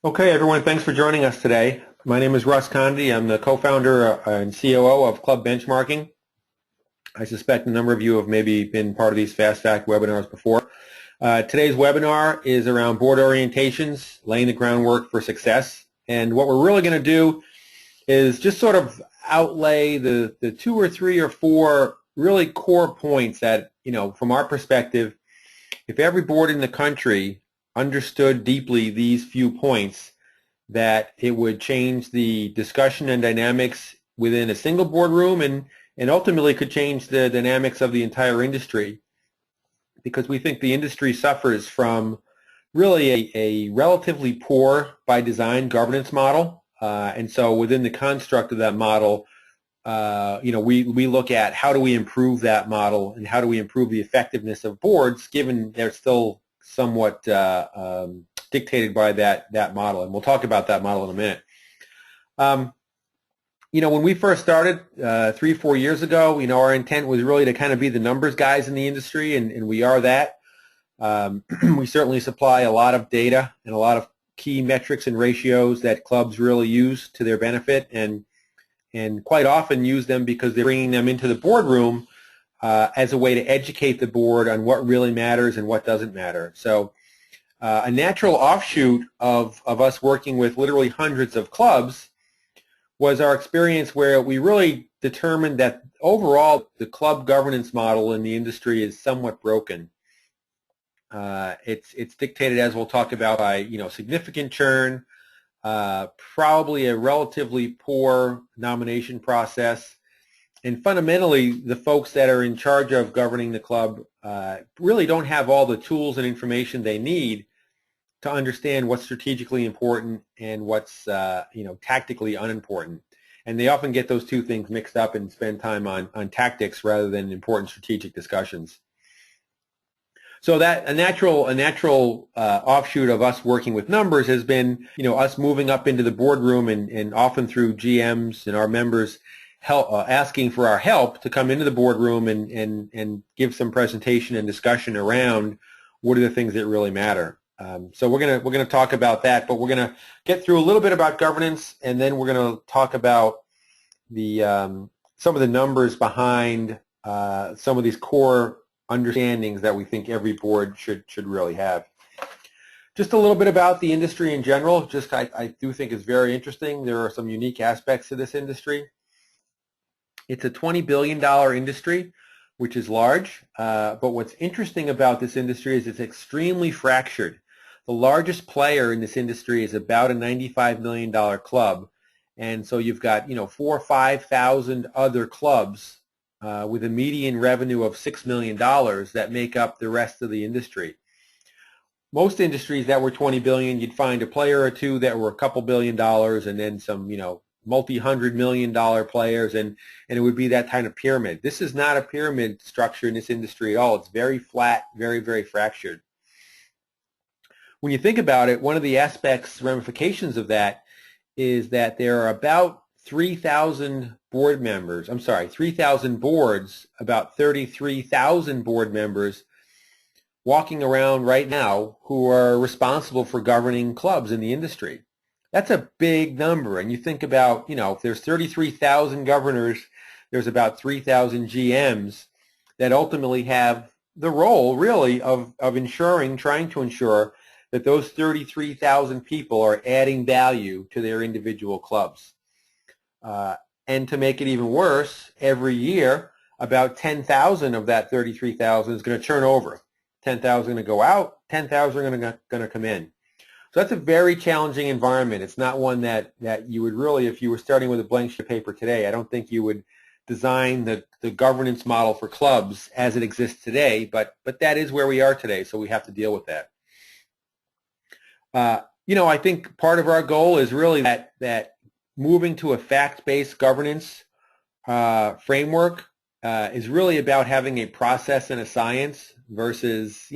Okay, everyone, thanks for joining us today. My name is Russ Condy. I'm the co-founder and COO of Club Benchmarking. I suspect a number of you have maybe been part of these Fast Fact webinars before. Today's webinar is around board orientations, laying the groundwork for success. And what we're really going to do is just sort of outlay the two or three or four really core points that, from our perspective, if every board in the country understood deeply these few points, that it would change the discussion and dynamics within a single boardroom and ultimately could change the dynamics of the entire industry, because we think the industry suffers from really a relatively poor by design governance model. And so within the construct of that model, we look at how do we improve that model and how do we improve the effectiveness of boards, given they're still somewhat dictated by that model. And we'll talk about that model in a minute. When we first started 3-4 years ago, our intent was really to kind of be the numbers guys in the industry, and we are that. We certainly supply a lot of data and a lot of key metrics and ratios that clubs really use to their benefit, and quite often use them because they're bringing them into the boardroom as a way to educate the board on what really matters and what doesn't matter. So a natural offshoot of us working with literally hundreds of clubs was our experience where we really determined that overall the club governance model in the industry is somewhat broken. It's dictated, as we'll talk about, by significant churn, probably a relatively poor nomination process, and fundamentally the folks that are in charge of governing the club really don't have all the tools and information they need to understand what's strategically important and what's tactically unimportant. And they often get those two things mixed up and spend time on tactics rather than important strategic discussions. So that a natural offshoot of us working with numbers has been us moving up into the boardroom and often through GMs and our members asking for our help to come into the boardroom and give some presentation and discussion around what are the things that really matter. So we're gonna talk about that, but we're gonna get through a little bit about governance, and then we're gonna talk about the some of the numbers behind some of these core understandings that we think every board should really have. Just a little bit about the industry in general. I do think it's very interesting. There are some unique aspects to this industry. It's a $20 billion industry, which is large, but what's interesting about this industry is it's extremely fractured. The largest player in this industry is about a $95 million club, and so you've got 4,000 or 5,000 other clubs with a median revenue of $6 million that make up the rest of the industry. Most industries that were 20 billion, you'd find a player or two that were a couple $1 billion, and then some multi-$100 million players, and it would be that kind of pyramid. This is not a pyramid structure in this industry at all. It's very flat, very, very fractured. When you think about it, one of the ramifications of that is that there are about 3,000 board members, 3,000 boards, about 33,000 board members walking around right now who are responsible for governing clubs in the industry. That's a big number, and you think about, if there's 33,000 governors, there's about 3,000 GMs that ultimately have the role, really, of trying to ensure that those 33,000 people are adding value to their individual clubs. And to make it even worse, every year, about 10,000 of that 33,000 is going to turn over. 10,000 are going to go out, 10,000 are going to come in. So that's a very challenging environment. It's not one that you would really, if you were starting with a blank sheet of paper today, I don't think you would design the governance model for clubs as it exists today, but that is where we are today, so we have to deal with that. I think part of our goal is really that moving to a fact-based governance framework is really about having a process and a science versus,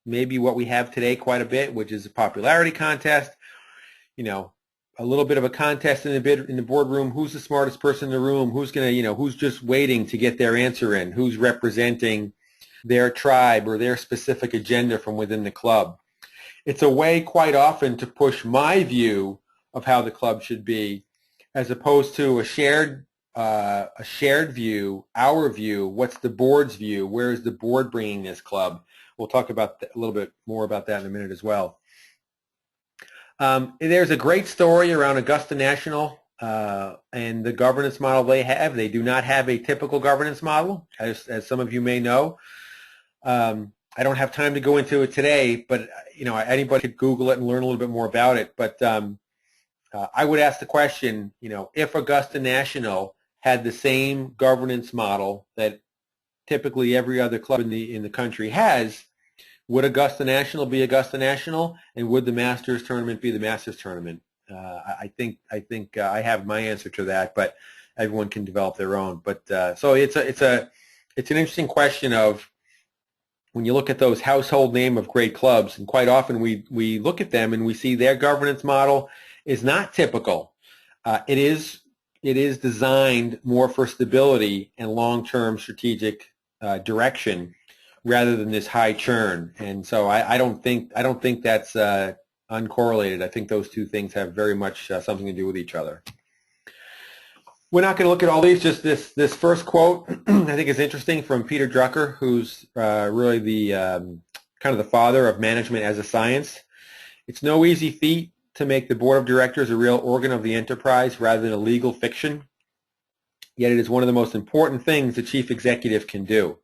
maybe what we have today quite a bit, which is a popularity contest, a little bit of a contest in the boardroom. Who's the smartest person in the room? Who's just waiting to get their answer in? Who's representing their tribe or their specific agenda from within the club? It's a way quite often to push my view of how the club should be, as opposed to a shared view, our view. What's the board's view? Where is the board bringing this club? We'll talk about a little bit more about that in a minute as well. There's a great story around Augusta National and the governance model they have. They do not have a typical governance model, as some of you may know. I don't have time to go into it today, but anybody could Google it and learn a little bit more about it. But I would ask the question, if Augusta National had the same governance model that typically every other club in the country has, would Augusta National be Augusta National, and would the Masters tournament be the Masters tournament? I think I have my answer to that, but everyone can develop their own. But so it's an interesting question of, when you look at those household name of great clubs, and quite often we look at them and we see their governance model is not typical. It is designed more for stability and long-term strategic direction, rather than this high churn. And so I don't think that's uncorrelated. I think those two things have very much something to do with each other. We're not going to look at all these. Just this first quote I think is interesting, from Peter Drucker, who's really the kind of the father of management as a science. It's no easy feat to make the board of directors a real organ of the enterprise rather than a legal fiction. Yet it is one of the most important things the chief executive can do.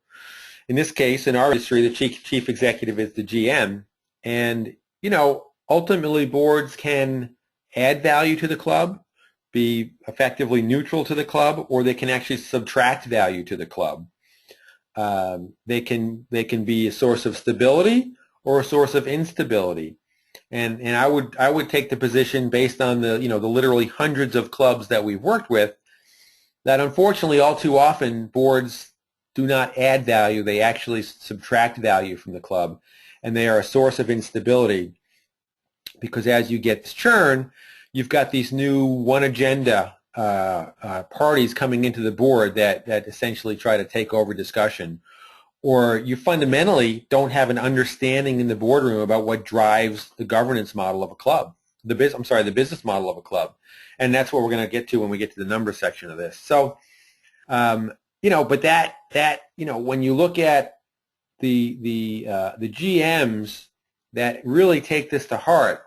In this case, in our industry, the chief executive is the GM, and ultimately boards can add value to the club, be effectively neutral to the club, or they can actually subtract value to the club. They can be a source of stability or a source of instability. And I would take the position, based on the the literally hundreds of clubs that we've worked with, that unfortunately all too often boards do not add value. They actually subtract value from the club, and they are a source of instability, because as you get this churn, you've got these new one agenda parties coming into the board that essentially try to take over discussion, or you fundamentally don't have an understanding in the boardroom about what drives the governance model of a club, the business model of a club, and that's what we're going to get to when we get to the numbers section of this. So, but that when you look at the GMs that really take this to heart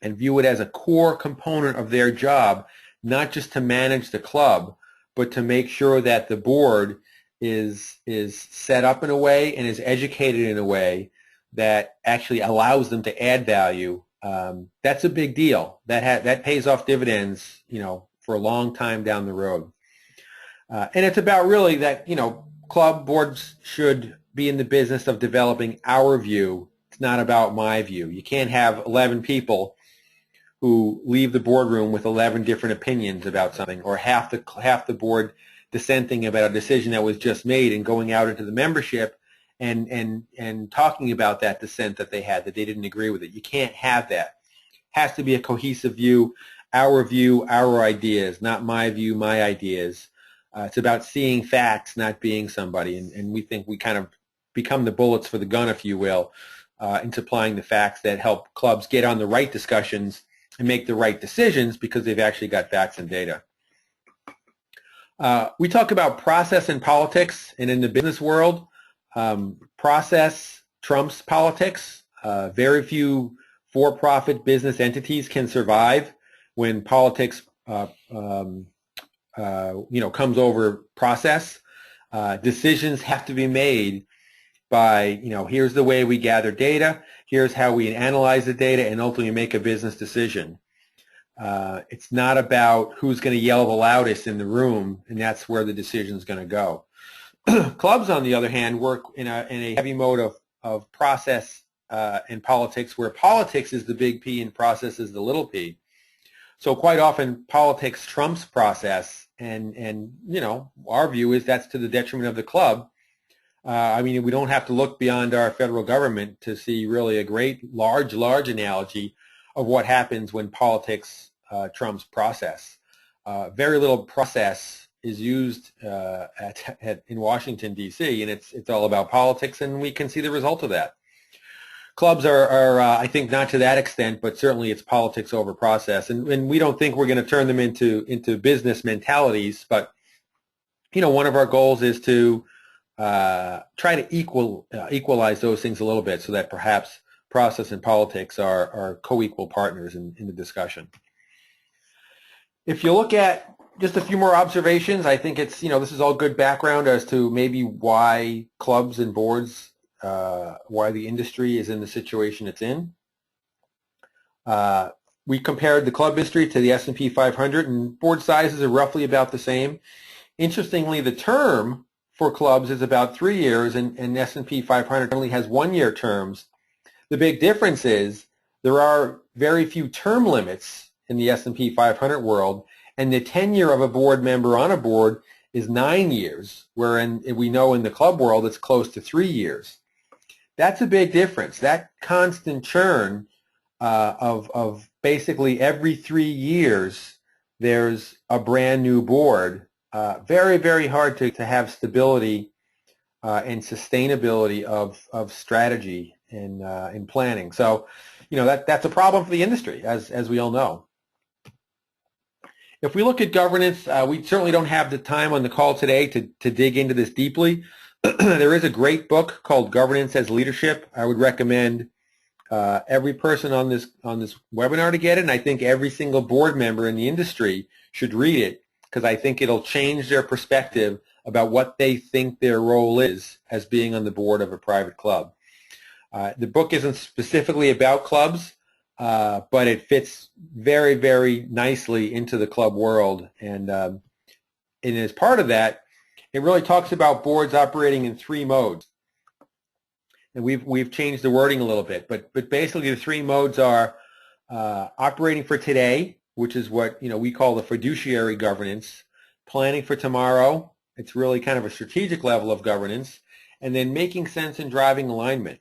and view it as a core component of their job, not just to manage the club, but to make sure that the board is set up in a way and is educated in a way that actually allows them to add value. That's a big deal. That pays off dividends, for a long time down the road. And it's about really that, club boards should be in the business of developing our view. It's not about my view. You can't have 11 people who leave the boardroom with 11 different opinions about something, or half the board dissenting about a decision that was just made and going out into the membership and talking about that dissent that they had, that they didn't agree with it. You can't have that. It has to be a cohesive view, our ideas, not my view, my ideas. It's about seeing facts, not being somebody, and we think we kind of become the bullets for the gun, if you will, in supplying the facts that help clubs get on the right discussions and make the right decisions, because they've actually got facts and data. We talk about process in politics, and in the business world, process trumps politics. Very few for-profit business entities can survive when politics comes over process. Decisions have to be made by, here's the way we gather data, here's how we analyze the data, and ultimately make a business decision. It's not about who's going to yell the loudest in the room, and that's where the decision is going to go. Clubs, on the other hand, work in a heavy mode of process and politics, where politics is the big P and process is the little p. So quite often politics trumps process, and our view is that's to the detriment of the club. We don't have to look beyond our federal government to see really a great large analogy of what happens when politics trumps process. Very little process is used in Washington, D.C., and it's all about politics, and we can see the result of that. Clubs are I think, not to that extent, but certainly it's politics over process, and we don't think we're going to turn them into business mentalities. But one of our goals is to try to equalize those things a little bit, so that perhaps process and politics are co-equal partners in the discussion. If you look at just a few more observations, I think it's, this is all good background as to maybe why clubs and boards, why the industry is in the situation it's in. We compared the club industry to the S&P 500, and board sizes are roughly about the same. Interestingly, the term for clubs is about 3 years, and S&P 500 only has 1-year terms. The big difference is there are very few term limits in the S&P 500 world, and the tenure of a board member on a board is 9 years, wherein we know in the club world it's close to 3 years. That's a big difference. That constant churn of basically every 3 years there's a brand new board. Very, very hard to have stability and sustainability of strategy in planning. So, that's a problem for the industry, as we all know. If we look at governance, we certainly don't have the time on the call today to dig into this deeply. There is a great book called Governance as Leadership. I would recommend every person on this webinar to get it, and I think every single board member in the industry should read it, because I think it'll change their perspective about what they think their role is as being on the board of a private club. The book isn't specifically about clubs, but it fits very, very nicely into the club world, and as part of that, it really talks about boards operating in 3 modes. And we've changed the wording a little bit, but basically the 3 modes are operating for today, which is what we call the fiduciary governance; planning for tomorrow, it's really kind of a strategic level of governance; and then making sense and driving alignment.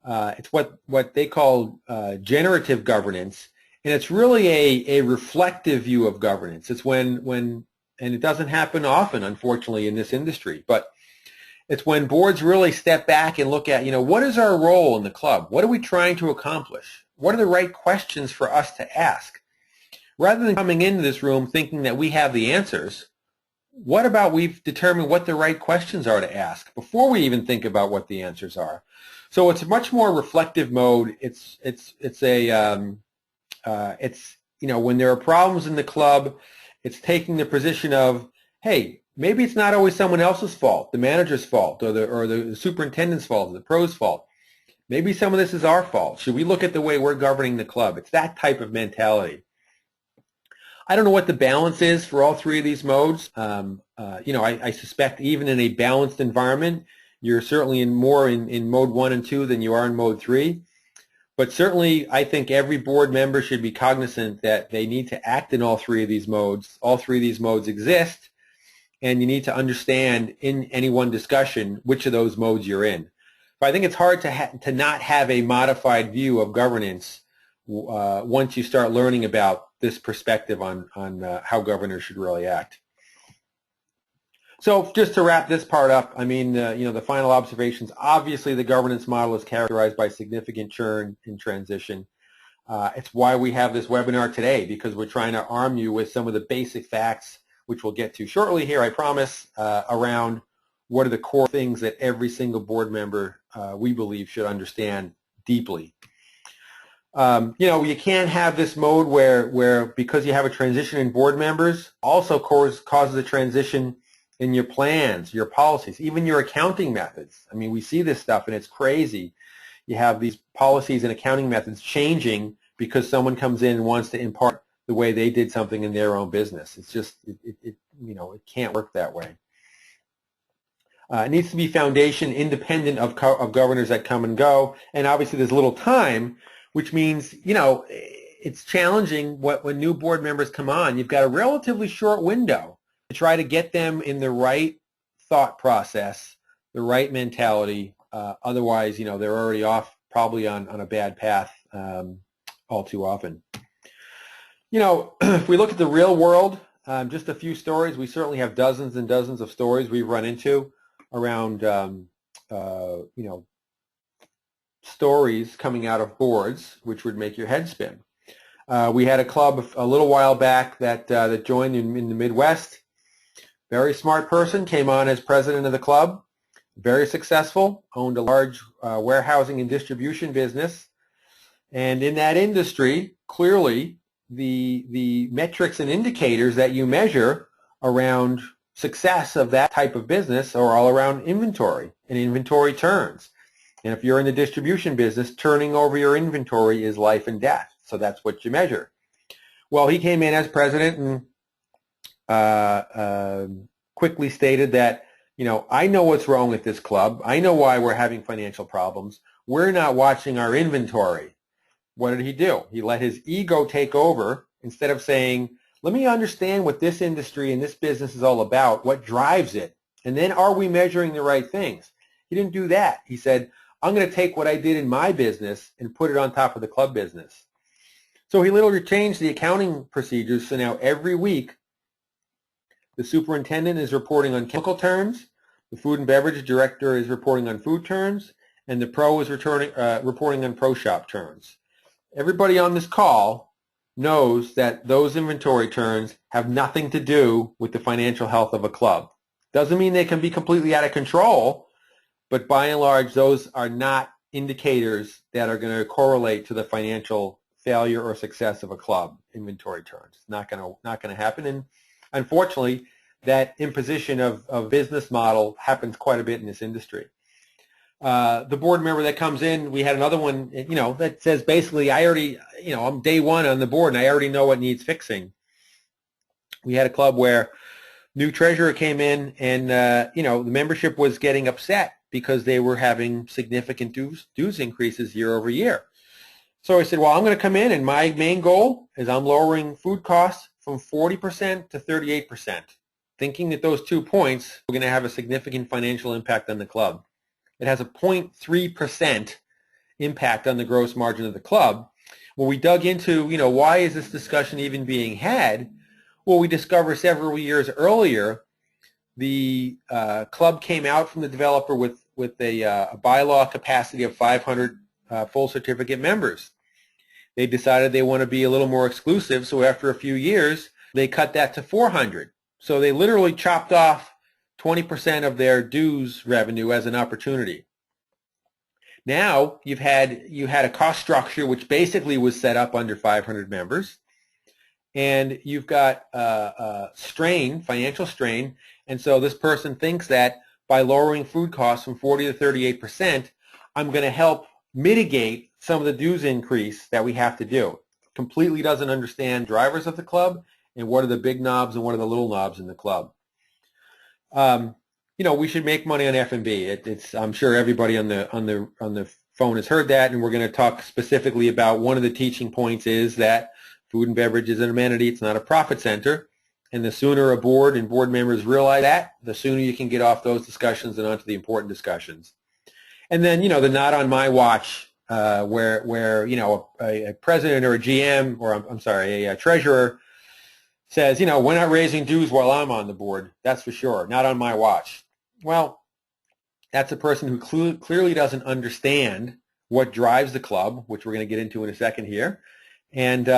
It's what they call generative governance, and it's really a reflective view of governance. It's when and it doesn't happen often, unfortunately, in this industry, but it's when boards really step back and look at, what is our role in the club? What are we trying to accomplish? What are the right questions for us to ask? Rather than coming into this room thinking that we have the answers, what about we've determined what the right questions are to ask before we even think about what the answers are? So it's a much more reflective mode. It's when there are problems in the club, it's taking the position of, hey, maybe it's not always someone else's fault, the manager's fault, or the superintendent's fault, or the pro's fault. Maybe some of this is our fault. Should we look at the way we're governing the club? It's that type of mentality. I don't know what the balance is for all 3 of these modes. I suspect even in a balanced environment, you're certainly more in mode 1 and 2 than you are in mode 3. But certainly, I think every board member should be cognizant that they need to act in all 3 of these modes. All 3 of these modes exist, and you need to understand in any one discussion which of those modes you're in. But I think it's hard to not have a modified view of governance once you start learning about this perspective on how governors should really act. So just to wrap this part up, I mean, the final observations, obviously the governance model is characterized by significant churn and transition. It's why we have this webinar today, because we're trying to arm you with some of the basic facts, which we'll get to shortly here, I promise, around what are the core things that every single board member we believe should understand deeply. You can't have this mode where because you have a transition in board members also causes a transition in your plans, your policies, even your accounting methods. I mean, we see this stuff and it's crazy. You have these policies and accounting methods changing because someone comes in and wants to impart the way they did something in their own business. It's just, it can't work that way. It needs to be foundation independent of governors that come and go. And obviously there's little time, which means, it's challenging when new board members come on. You've got a relatively short window to try to get them in the right thought process, the right mentality. Otherwise, they're already off probably on a bad path all too often. If we look at the real world, just a few stories. We certainly have dozens and dozens of stories we've run into around, stories coming out of boards, which would make your head spin. We had a club a little while back that joined in the Midwest. Very smart person, came on as president of the club, very successful, owned a large warehousing and distribution business. And in that industry, clearly, the metrics and indicators that you measure around success of that type of business are all around inventory and inventory turns. And if you're in the distribution business, turning over your inventory is life and death. So that's what you measure. Well, he came in as president and quickly stated that, I know what's wrong with this club. I know why we're having financial problems. We're not watching our inventory. What did he do? He let his ego take over instead of saying, let me understand what this industry and this business is all about, what drives it, and then are we measuring the right things? He didn't do that. He said, I'm going to take what I did in my business and put it on top of the club business. So he literally changed the accounting procedures, so now every week the superintendent is reporting on chemical turns, the food and beverage director is reporting on food turns, and the pro is reporting on pro shop turns. Everybody on this call knows that those inventory turns have nothing to do with the financial health of a club. Doesn't mean they can be completely out of control, but by and large, those are not indicators that are going to correlate to the financial failure or success of a club. Inventory turns. It's not going to happen. And unfortunately, that imposition of business model happens quite a bit in this industry. The board member that comes in, we had another one, that says basically, I already, I'm day one on the board and I already know what needs fixing. We had a club where new treasurer came in and, the membership was getting upset because they were having significant dues increases year over year. So I said, well, I'm going to come in and my main goal is I'm lowering food costs from 40% to 38%, thinking that those 2 points are going to have a significant financial impact on the club. It has a 0.3% impact on the gross margin of the club. When we dug into, why is this discussion even being had? Well, we discovered several years earlier, the club came out from the developer with a bylaw capacity of 500 full certificate members. They decided they want to be a little more exclusive, so after a few years, they cut that to 400. So they literally chopped off 20% of their dues revenue as an opportunity. Now you had a cost structure which basically was set up under 500 members, and you've got financial strain, and so this person thinks that by lowering food costs from 40 to 38%, I'm going to help mitigate some of the dues increase that we have to do. Completely doesn't understand drivers of the club and what are the big knobs and what are the little knobs in the club. We should make money on F&B. I'm sure everybody on the phone has heard that, and we're going to talk specifically about one of the teaching points is that food and beverage is an amenity. It's not a profit center. And the sooner a board and board members realize that, the sooner you can get off those discussions and onto the important discussions. And then, the not on my watch, where a president or a GM or a treasurer says, we're not raising dues while I'm on the board. That's for sure. Not on my watch. Well, that's a person who clearly doesn't understand what drives the club, which we're going to get into in a second here. And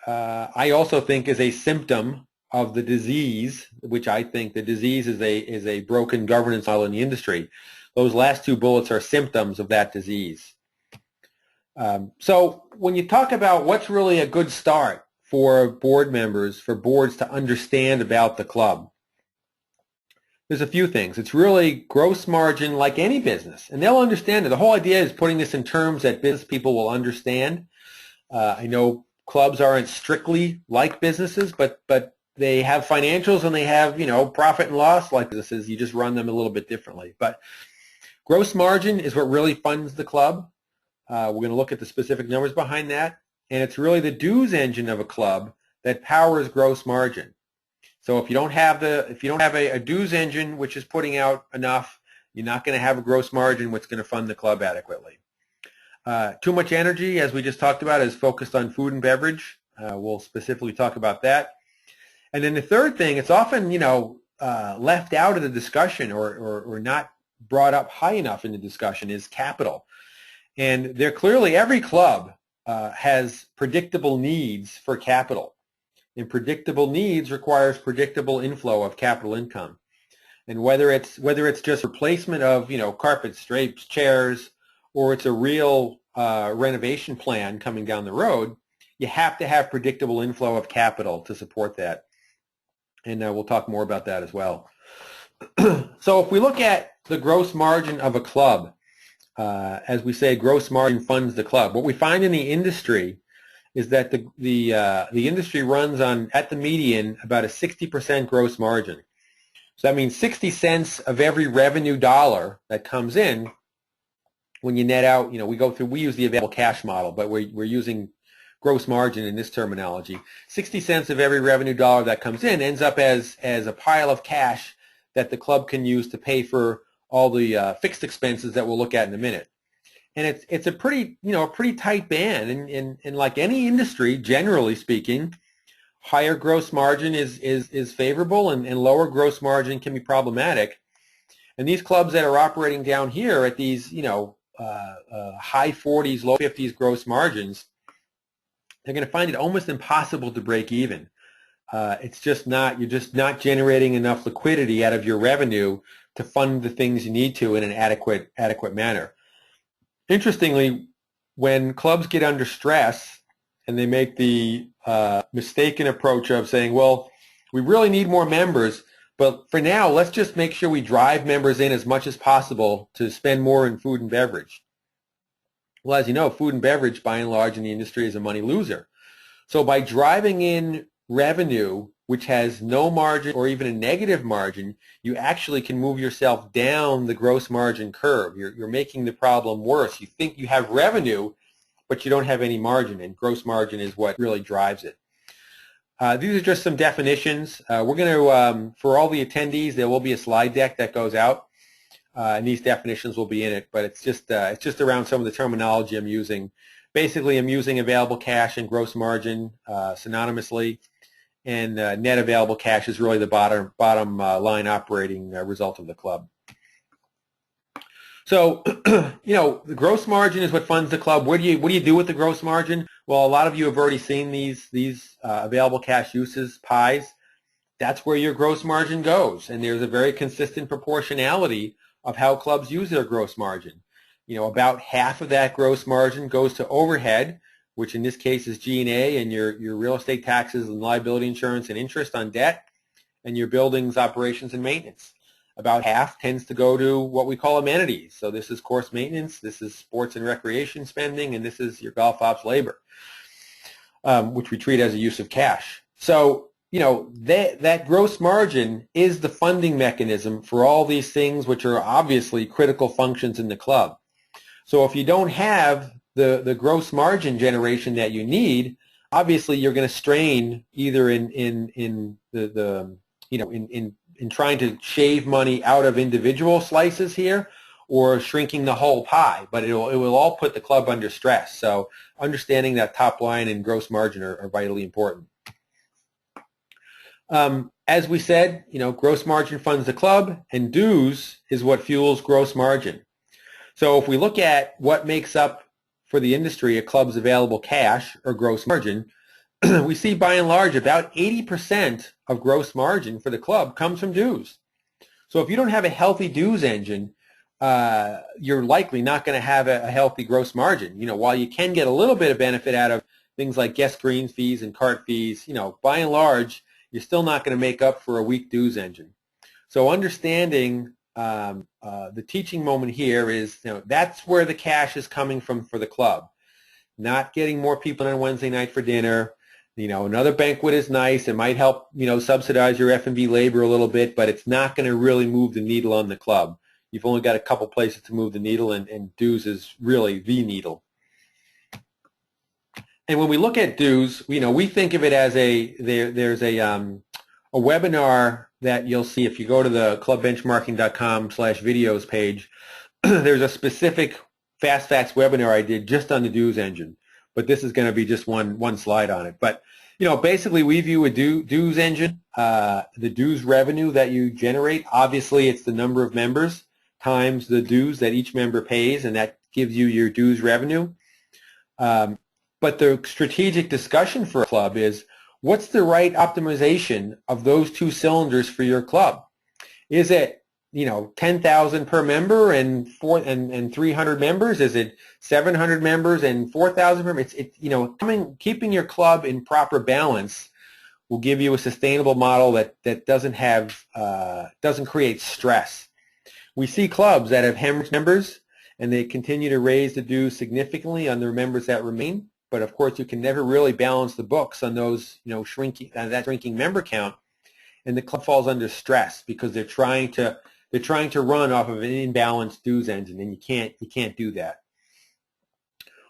I also think is a symptom of the disease, which I think the disease is a broken governance model in the industry. Those last two bullets are symptoms of that disease. So when you talk about what's really a good start for board members, for boards to understand about the club, there's a few things. It's really gross margin like any business, and they'll understand it. The whole idea is putting this in terms that business people will understand. I know clubs aren't strictly like businesses, but they have financials and they have, profit and loss like businesses. You just run them a little bit differently. But gross margin is what really funds the club. We're going to look at the specific numbers behind that, and it's really the dues engine of a club that powers gross margin. So if you don't have a dues engine which is putting out enough, you're not going to have a gross margin which is going to fund the club adequately. Too much energy, as we just talked about, is focused on food and beverage. We'll specifically talk about that. And then the third thing, it's often left out of the discussion or not brought up high enough in the discussion, is capital. And they're clearly, every club has predictable needs for capital. And predictable needs requires predictable inflow of capital income. And whether it's just replacement of, carpets, drapes, chairs, or it's a real renovation plan coming down the road, you have to have predictable inflow of capital to support that. And we'll talk more about that as well. So if we look at the gross margin of a club, as we say, gross margin funds the club. What we find in the industry is that the industry runs on, at the median, about a 60% gross margin. So that means 60 cents of every revenue dollar that comes in, when you net out, we use the available cash model, but we're using gross margin in this terminology. 60 cents of every revenue dollar that comes in ends up as a pile of cash that the club can use to pay for all the fixed expenses that we'll look at in a minute. And it's a pretty tight band. And like any industry, generally speaking, higher gross margin is favorable, and lower gross margin can be problematic. And these clubs that are operating down here at these high 40s, low 50s gross margins, they're going to find it almost impossible to break even. You're just not generating enough liquidity out of your revenue to fund the things you need to in an adequate manner. Interestingly, when clubs get under stress and they make the mistaken approach of saying, well, we really need more members, but for now, let's just make sure we drive members in as much as possible to spend more in food and beverage. Well, as you know, food and beverage, by and large, in the industry is a money loser. So by driving in revenue, which has no margin or even a negative margin, you actually can move yourself down the gross margin curve. You're making the problem worse. You think you have revenue, but you don't have any margin, and gross margin is what really drives it. These are just some definitions. We're going to, for all the attendees, there will be a slide deck that goes out, and these definitions will be in it, but it's just around some of the terminology I'm using. Basically, I'm using available cash and gross margin synonymously, and net available cash is really the bottom line operating result of the club. So, the gross margin is what funds the club. What do you do with the gross margin? Well, a lot of you have already seen these available cash uses pies. That's where your gross margin goes, and there's a very consistent proportionality of how clubs use their gross margin. About half of that gross margin goes to overhead, which in this case is G&A and your real estate taxes and liability insurance and interest on debt, and your buildings operations and maintenance. About half tends to go to what we call amenities. So this is course maintenance, this is sports and recreation spending, and this is your golf ops labor, which we treat as a use of cash. So, that gross margin is the funding mechanism for all these things, which are obviously critical functions in the club. So if you don't have the gross margin generation that you need, obviously you're going to strain either in trying to shave money out of individual slices here, or shrinking the whole pie. But it will all put the club under stress. So understanding that top line and gross margin are vitally important. As we said, gross margin funds the club, and dues is what fuels gross margin. So if we look at what makes up, for the industry, a club's available cash or gross margin, we see by and large about 80% of gross margin for the club comes from dues. So if you don't have a healthy dues engine, you're likely not going to have a healthy gross margin. While you can get a little bit of benefit out of things like guest green fees and cart fees, by and large, you're still not going to make up for a weak dues engine. So understanding the teaching moment here is, that's where the cash is coming from for the club. Not getting more people on Wednesday night for dinner. Another banquet is nice. It might help, subsidize your F&B labor a little bit, but it's not going to really move the needle on the club. You've only got a couple places to move the needle, and dues is really the needle. And when we look at dues, we think of it as there's a webinar that you'll see if you go to the clubbenchmarking.com/videos page. There's a specific Fast Facts webinar I did just on the dues engine, but this is going to be just one slide on it. But basically we view a dues engine, the dues revenue that you generate. Obviously, it's the number of members times the dues that each member pays, and that gives you your dues revenue. But the strategic discussion for a club is, what's the right optimization of those two cylinders for your club? Is it 10,000 per member and 300 members? Is it 700 members and 4,000 members? Keeping your club in proper balance will give you a sustainable model that doesn't create stress. We see clubs that have hemorrhaged members and they continue to raise the dues significantly on the members that remain. But of course, you can never really balance the books on those, shrinking member count, and the club falls under stress because they're trying to run off of an imbalanced dues engine, and you can't do that.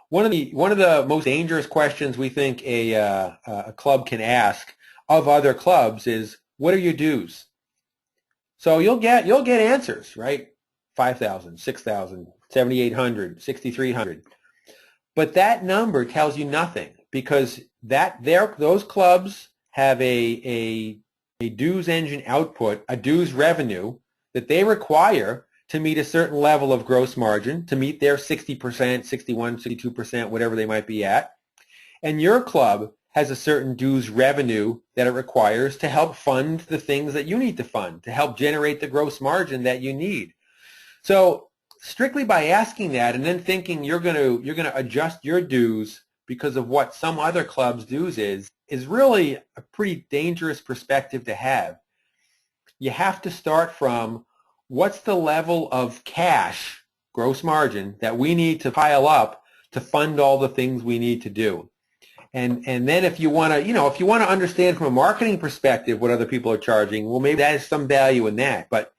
One of the most dangerous questions we think a club can ask of other clubs is, what are your dues? So you'll get answers, right? 5,000, 6,000, 7,800, 6,300. But that number tells you nothing, because those clubs have a dues engine output, a dues revenue that they require to meet a certain level of gross margin, to meet their 60%, 61, 62%, whatever they might be at. And your club has a certain dues revenue that it requires to help fund the things that you need to fund, to help generate the gross margin that you need. So strictly by asking that and then thinking you're going to adjust your dues because of what some other club's dues is really a pretty dangerous perspective to have. You have to start from, what's the level of cash, gross margin, that we need to pile up to fund all the things we need to do. And then if you want to understand from a marketing perspective what other people are charging, well, maybe that has some value in that. But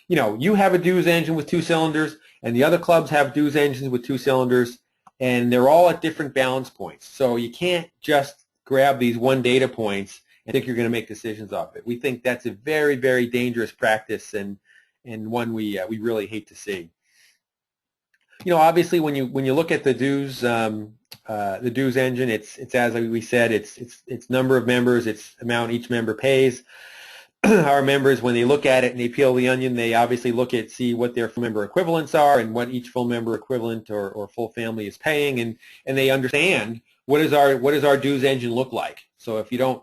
you have a dues engine with two cylinders, and the other clubs have dues engines with two cylinders, and they're all at different balance points. So you can't just grab these one data points and think you're going to make decisions off it. We think that's a very, very dangerous practice, and one we really hate to see. Obviously, when you look at the dues engine, it's as we said, it's number of members, it's amount each member pays. Our members, when they look at it and they peel the onion, they obviously see what their full member equivalents are and what each full member equivalent or full family is paying, and they understand what does our dues engine look like. So if you don't,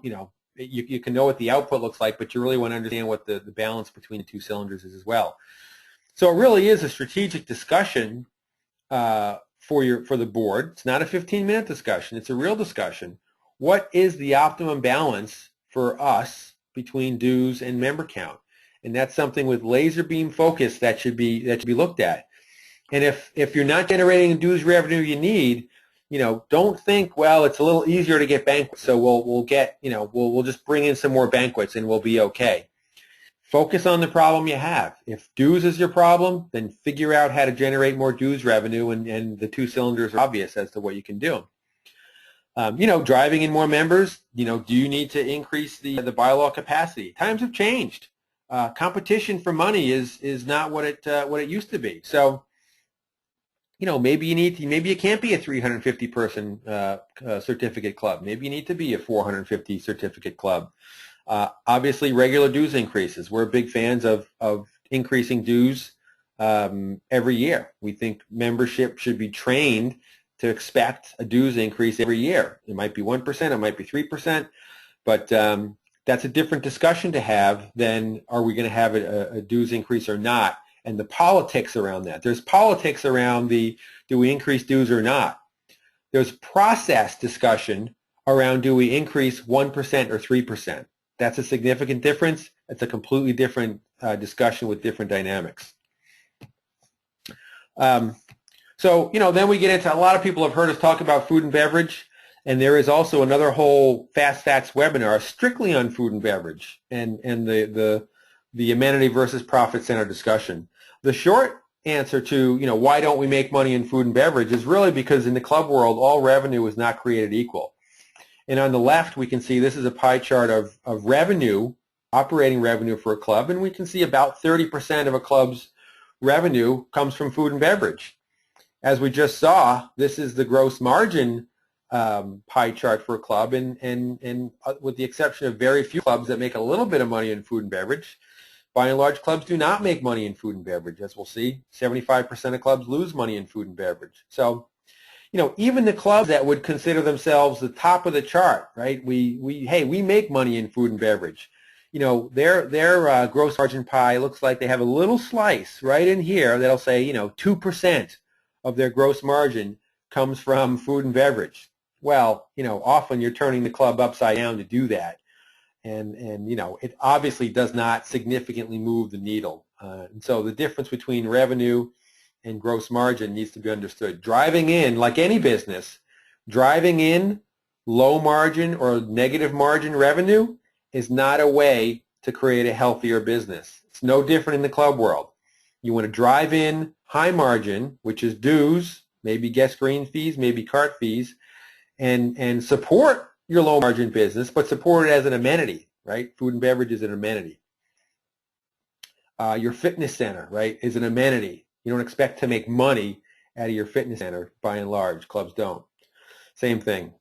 you can know what the output looks like, but you really want to understand what the balance between the two cylinders is as well. So it really is a strategic discussion for the board. It's not a 15-minute discussion. It's a real discussion. What is the optimum balance for us between dues and member count? And that's something with laser beam focus that should be looked at. And if you're not generating the dues revenue you need, don't think, well, it's a little easier to get banquets, so we'll just bring in some more banquets and we'll be okay. Focus on the problem you have. If dues is your problem, then figure out how to generate more dues revenue, and the two cylinders are obvious as to what you can do. Driving in more members, do you need to increase the bylaw capacity? Times have changed. Competition for money is not what it used to be. So, maybe you can't be a 350 person certificate club. Maybe you need to be a 450 certificate club. Obviously, regular dues increases. We're big fans of increasing dues every year. We think membership should be trained to expect a dues increase every year. It might be 1%, it might be 3%, but that's a different discussion to have than, are we going to have a dues increase or not, and the politics around that. There's politics around do we increase dues or not. There's process discussion around, do we increase 1% or 3%. That's a significant difference. It's a completely different discussion with different dynamics. So, then we get into, a lot of people have heard us talk about food and beverage, and there is also another whole Fast Facts webinar strictly on food and beverage and the amenity versus profit center discussion. The short answer to, why don't we make money in food and beverage is really because in the club world, all revenue is not created equal. And on the left, we can see this is a pie chart of revenue, operating revenue for a club, and we can see about 30% of a club's revenue comes from food and beverage. As we just saw, this is the gross margin pie chart for a club, and with the exception of very few clubs that make a little bit of money in food and beverage, By and large, clubs do not make money in food and beverage. As we'll see, 75% of clubs lose money in food and beverage. So, even the clubs that would consider themselves the top of the chart, right? We make money in food and beverage. Their gross margin pie looks like they have a little slice right in here that'll say, 2% of their gross margin comes from food and beverage. Well, often you're turning the club upside down to do that. And it obviously does not significantly move the needle. And so the difference between revenue and gross margin needs to be understood. Driving in, like any business, driving in low margin or negative margin revenue is not a way to create a healthier business. It's no different in the club world. You want to drive in high margin, which is dues, maybe guest green fees, maybe cart fees, and support your low margin business, but support it as an amenity, right? Food and beverage is an amenity. Your fitness center, right, is an amenity. You don't expect to make money out of your fitness center, by and large. Clubs don't. Same thing.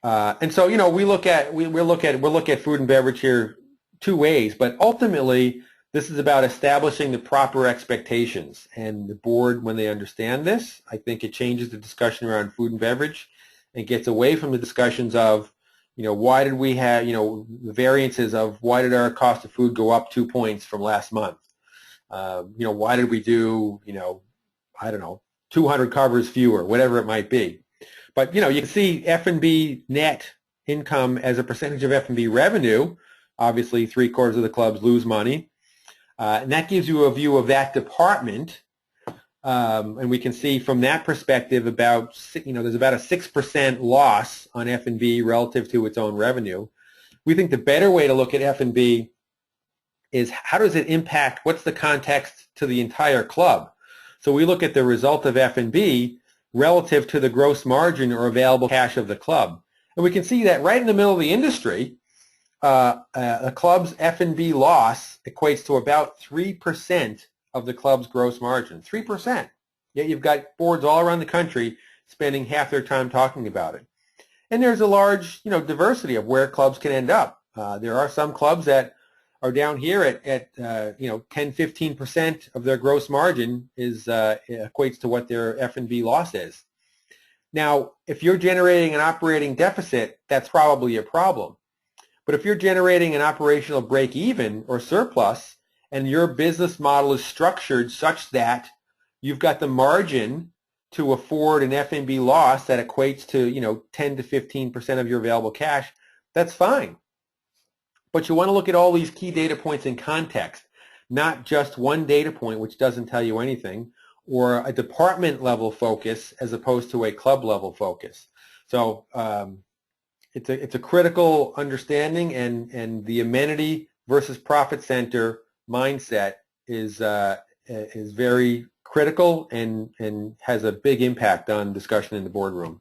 And so, we look at food and beverage here two ways, but ultimately this is about establishing the proper expectations. And the board, when they understand this, I think it changes the discussion around food and beverage and gets away from the discussions of, why did we have, the variances of why did our cost of food go up 2 points from last month? Why did we do, I don't know, 200 covers fewer, whatever it might be. But, you can see F&B net income as a percentage of F&B revenue. Obviously, 3/4 of the clubs lose money. And that gives you a view of that department. And we can see from that perspective there's about a 6% loss on F&B relative to its own revenue. We think the better way to look at F&B is how does it impact, what's the context to the entire club? So we look at the result of F&B relative to the gross margin or available cash of the club. And we can see that right in the middle of the industry, a club's F&B loss equates to about 3% of the club's gross margin. 3%. Yet you've got boards all around the country spending half their time talking about it. And there's a large, diversity of where clubs can end up. There are some clubs that are down here at 10-15% of their gross margin equates to what their F&B loss is. Now, if you're generating an operating deficit, that's probably a problem. But if you're generating an operational break-even or surplus, and your business model is structured such that you've got the margin to afford an F&B loss that equates to 10 to 15% of your available cash, that's fine. But you want to look at all these key data points in context, not just one data point which doesn't tell you anything, or a department level focus as opposed to a club level focus. So it's a critical understanding, and the amenity versus profit center mindset is very critical and has a big impact on discussion in the boardroom.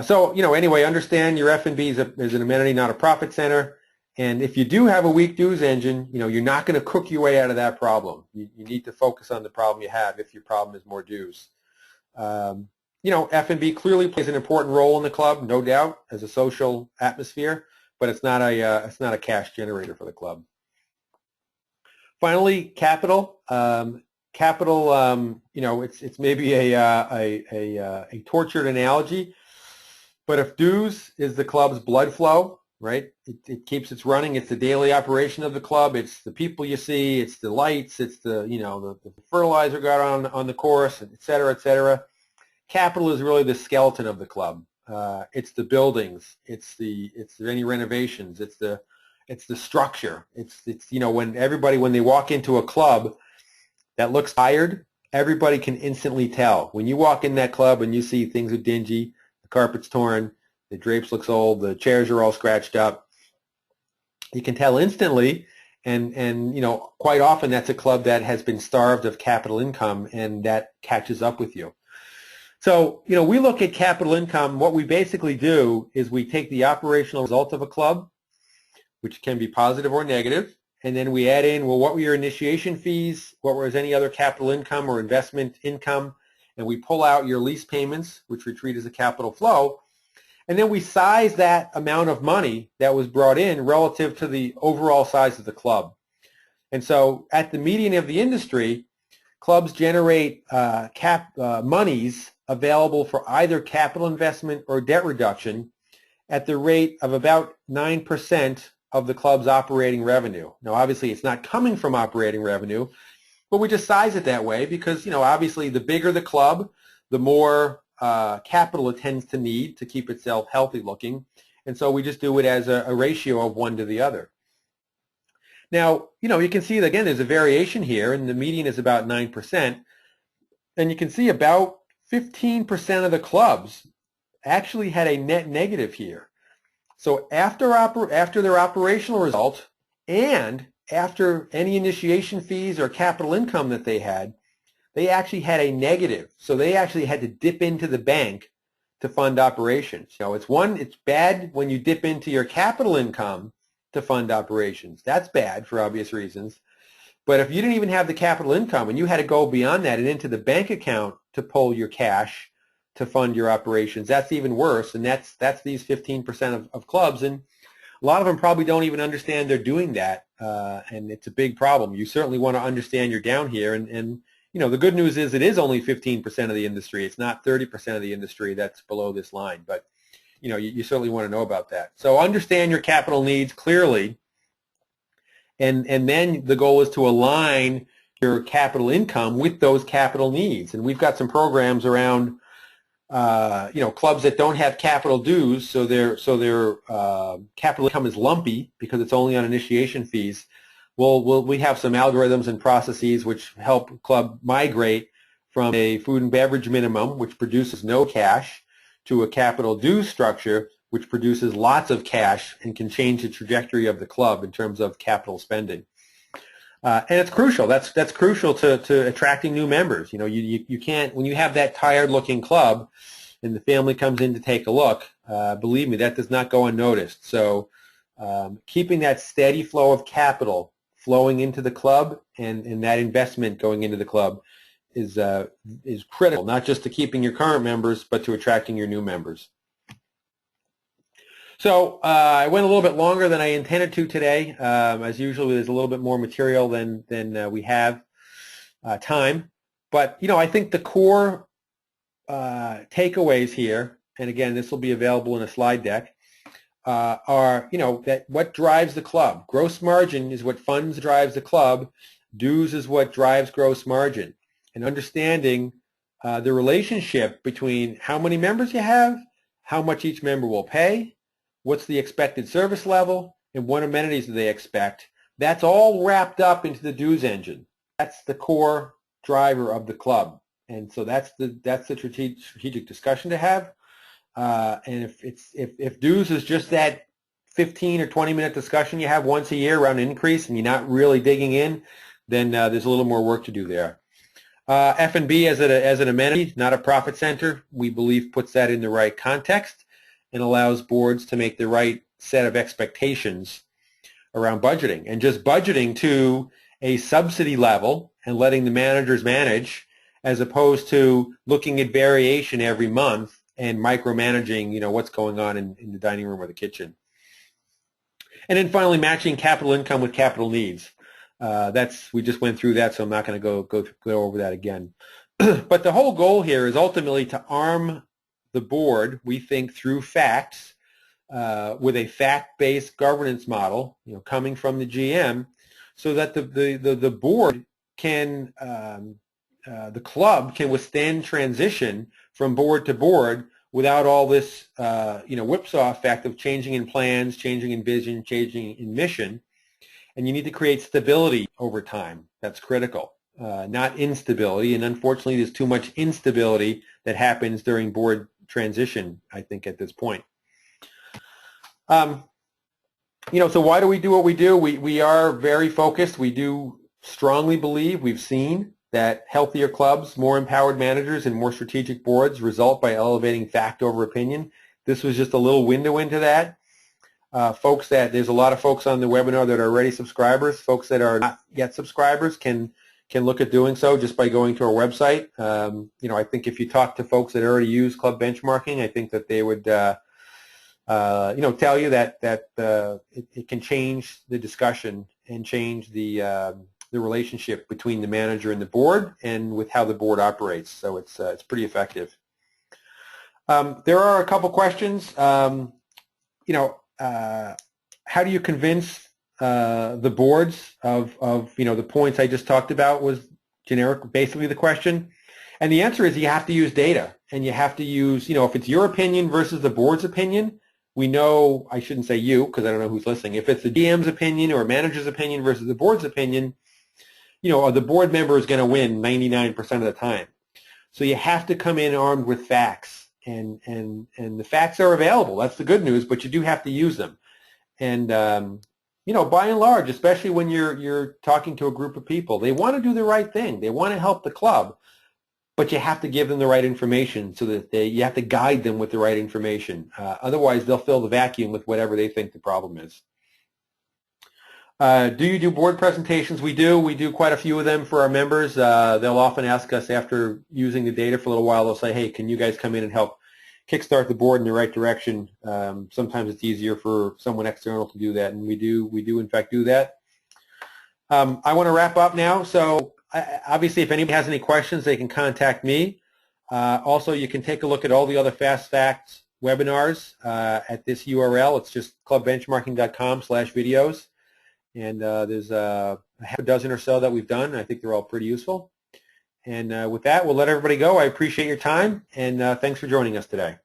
So anyway, understand your F&B is an amenity, not a profit center. And if you do have a weak dues engine, you're not going to cook your way out of that problem. You need to focus on the problem you have if your problem is more dues. F&B clearly plays an important role in the club, no doubt, as a social atmosphere, but it's not a cash generator for the club. Finally, capital. Capital, it's maybe a tortured analogy, but if dues is the club's blood flow, right? It keeps it running. It's the daily operation of the club. It's the people you see. It's the lights. It's the fertilizer got on the course, et cetera, et cetera. Capital is really the skeleton of the club. It's the buildings. It's any renovations. It's the structure. It's when they walk into a club that looks tired, everybody can instantly tell. When you walk in that club and you see things are dingy, the carpet's torn, the drapes looks old, the chairs are all scratched up, you can tell instantly, and quite often that's a club that has been starved of capital income, and that catches up with you. So, we look at capital income. What we basically do is we take the operational result of a club, which can be positive or negative, and then we add in, well, what were your initiation fees? What was any other capital income or investment income? And we pull out your lease payments, which we treat as a capital flow. And then we size that amount of money that was brought in relative to the overall size of the club. And so at the median of the industry, clubs generate monies available for either capital investment or debt reduction at the rate of about 9% of the club's operating revenue. Now, obviously, it's not coming from operating revenue, but we just size it that way because, obviously, the bigger the club, the more capital it tends to need to keep itself healthy looking. And so we just do it as a ratio of one to the other. Now, you can see that, again, there's a variation here, and the median is about 9%. And you can see about 15% of the clubs actually had a net negative here. So after their operational result and after any initiation fees or capital income that they actually had a negative. So they actually had to dip into the bank to fund operations. It's bad when you dip into your capital income to fund operations. That's bad for obvious reasons. But if you didn't even have the capital income and you had to go beyond that and into the bank account to pull your cash to fund your operations, that's even worse. And that's these 15% of clubs. And a lot of them probably don't even understand they're doing that. And it's a big problem. You certainly want to understand you're down here. And the good news is it is only 15% of the industry. It's not 30% of the industry that's below this line. But you certainly want to know about that. So understand your capital needs clearly, and then the goal is to align your capital income with those capital needs. And we've got some programs around, clubs that don't have capital dues, so their capital income is lumpy because it's only on initiation fees. We have some algorithms and processes which help club migrate from a food and beverage minimum, which produces no cash, to a capital dues structure, which produces lots of cash and can change the trajectory of the club in terms of capital spending. And it's crucial. That's crucial to attracting new members. You can't, when you have that tired-looking club and the family comes in to take a look, believe me, that does not go unnoticed. So keeping that steady flow of capital flowing into the club and that investment going into the club is critical, not just to keeping your current members, but to attracting your new members. So I went a little bit longer than I intended to today. As usual, there's a little bit more material than we have time. But, I think the core takeaways here, and again, this will be available in a slide deck, are, that what drives the club. Gross margin is what funds drives the club. Dues is what drives gross margin. And understanding the relationship between how many members you have, how much each member will pay, what's the expected service level, and what amenities do they expect. That's all wrapped up into the dues engine. That's the core driver of the club. And so that's the strategic discussion to have. And if dues is just that 15 or 20-minute discussion you have once a year around an increase and you're not really digging in, then there's a little more work to do there. F&B as an amenity, not a profit center, we believe puts that in the right context and allows boards to make the right set of expectations around budgeting. And just budgeting to a subsidy level and letting the managers manage, as opposed to looking at variation every month and micromanaging, what's going on in the dining room or the kitchen. And then finally, matching capital income with capital needs. We just went through that, so I'm not going to go over that again. But the whole goal here is ultimately to arm the board, we think, through facts, with a fact-based governance model, coming from the GM, so that the board can, the club can withstand transition from board to board without all this, whipsaw effect of changing in plans, changing in vision, changing in mission. And you need to create stability over time. That's critical, not instability. And unfortunately, there's too much instability that happens during board transition, I think, at this point. So why do we do what we do? We are very focused. We do strongly believe, we've seen, that healthier clubs, more empowered managers, and more strategic boards result by elevating fact over opinion. This was just a little window into that. There's a lot of folks on the webinar that are already subscribers. Folks that are not yet subscribers can look at doing so just by going to our website. I think if you talk to folks that already use club benchmarking, I think that they would tell you that it can change the discussion and change the relationship between the manager and the board, and with how the board operates. So it's pretty effective. There are a couple questions. How do you convince the boards of the points I just talked about? Was generic, basically, the question. And the answer is you have to use data, and you have to use, if it's your opinion versus the board's opinion, we know, I shouldn't say you because I don't know who's listening, if it's the DM's opinion or manager's opinion versus the board's opinion, the board member is going to win 99% of the time. So you have to come in armed with facts, and the facts are available. That's the good news, but you do have to use them. And by and large, especially when you're talking to a group of people, they want to do the right thing. They want to help the club, but you have to give them the right information, so that you have to guide them with the right information. Otherwise, they'll fill the vacuum with whatever they think the problem is. Do you do board presentations? We do. We do quite a few of them for our members. They'll often ask us after using the data for a little while. They'll say, "Hey, can you guys come in and help kickstart the board in the right direction?" Sometimes it's easier for someone external to do that, and we do in fact do that. I want to wrap up now. So obviously, if anybody has any questions, they can contact me. Also, you can take a look at all the other Fast Facts webinars at this URL. It's just clubbenchmarking.com/videos. And there's a half a dozen or so that we've done. I think they're all pretty useful. And with that, we'll let everybody go. I appreciate your time, and thanks for joining us today.